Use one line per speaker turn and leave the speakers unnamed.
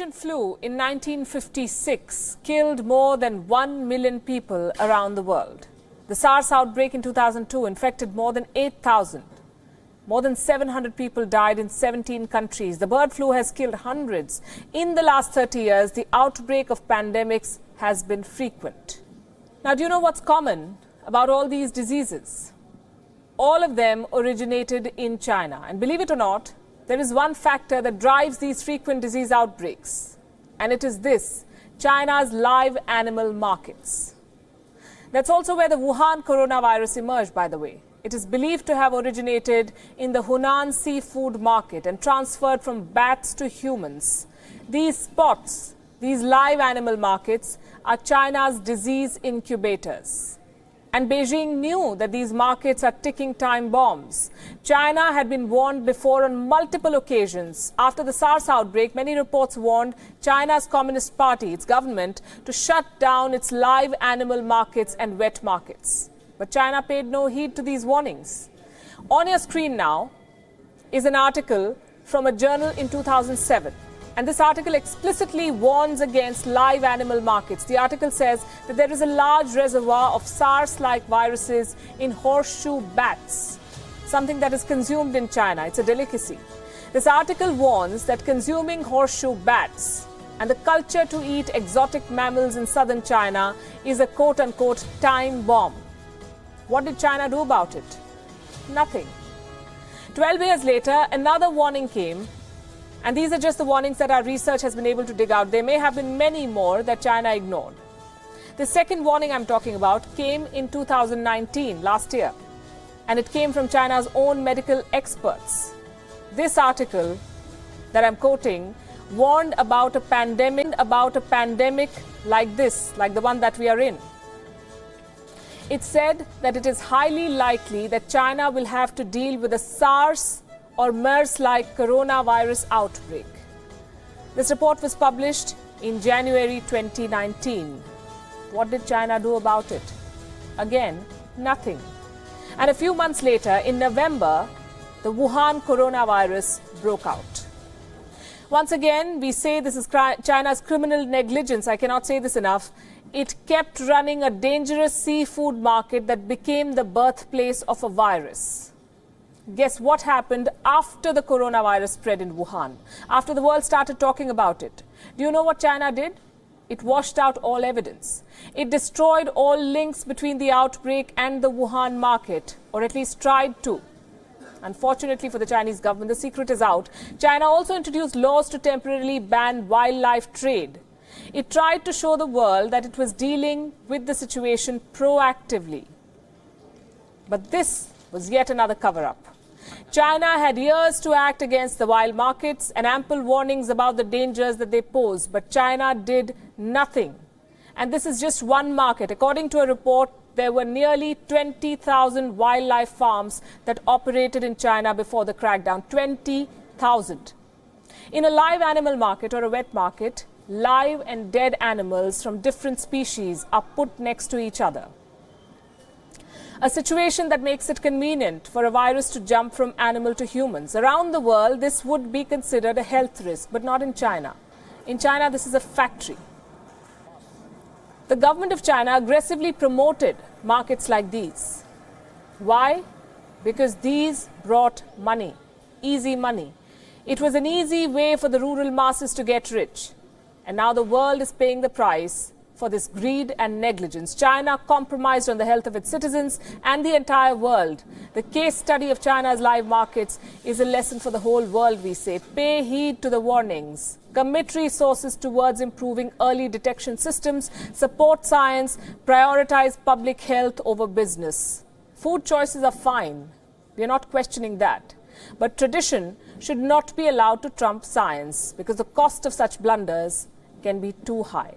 avian flu in 1956 killed more than 1 million people around the world. The SARS outbreak in 2002 infected more than 8,000. More than 700 people died in 17 countries. The bird flu has killed hundreds. In the last 30 years, the outbreak of pandemics has been frequent. Now, do you know what's common about all these diseases? All of them originated in China. And believe it or not, there is one factor that drives these frequent disease outbreaks. And it is this: China's live animal markets. That's also where the Wuhan Coronavirus emerged, by the way. It is believed to have originated in the Hunan seafood market and transferred from bats to humans. These spots, these live animal markets, are China's disease incubators. And Beijing knew that these markets are ticking time bombs. China had been warned before on multiple occasions. After the SARS outbreak, many reports warned China's Communist Party, its government, to shut down its live animal markets and wet markets. But China paid no heed to these warnings. On your screen now is an article from a journal in 2007. And this article explicitly warns against live animal markets. The article says that there is a large reservoir of SARS-like viruses in horseshoe bats, something that is consumed in China. It's a delicacy. This article warns that consuming horseshoe bats and the culture to eat exotic mammals in southern China is a quote-unquote time bomb. What did China do about it? Nothing. 12 years later, another warning came. And these are just the warnings that our research has been able to dig out. There may have been many more that China ignored. The second warning I'm talking about came in 2019, last year. And it came from China's own medical experts. This article that I'm quoting warned about a pandemic like this, like the one that we are in. It said that it is highly likely that China will have to deal with a SARS or MERS-like coronavirus outbreak. This report was published in January 2019. What did China do about it? Again, nothing. And a few months later, in November, the Wuhan Coronavirus broke out. Once again, we say this is China's criminal negligence. I cannot say this enough. It kept running a dangerous seafood market that became the birthplace of a virus. Guess what happened after the coronavirus spread in Wuhan, after the world started talking about it? Do you know what China did? It washed out all evidence. It destroyed all links between the outbreak and the Wuhan market, or at least tried to. Unfortunately for the Chinese government, the secret is out. China also introduced laws to temporarily ban wildlife trade. It tried to show the world that it was dealing with the situation proactively. But this was yet another cover-up. China had years to act against the wild markets and ample warnings about the dangers that they pose, but China did nothing. And this is just one market. According to a report, there were nearly 20,000 wildlife farms that operated in China before the crackdown. 20,000. In a live animal market or a wet market, live and dead animals from different species are put next to each other. A situation that makes it convenient for a virus to jump from animal to humans. Around the world, this would be considered a health risk, but not in China. In China, this is a factory. The government of China aggressively promoted markets like these. Why? Because these brought money, easy money. It was an easy way for the rural masses to get rich. And now the world is paying the price for this greed and negligence. China compromised on the health of its citizens and the entire world. The case study of China's live markets is a lesson for the whole world, we say. Pay heed to the warnings. Commit resources towards improving early detection systems, support science, prioritize public health over business. Food choices are fine. We are not questioning that. But tradition should not be allowed to trump science, because the cost of such blunders can be too high.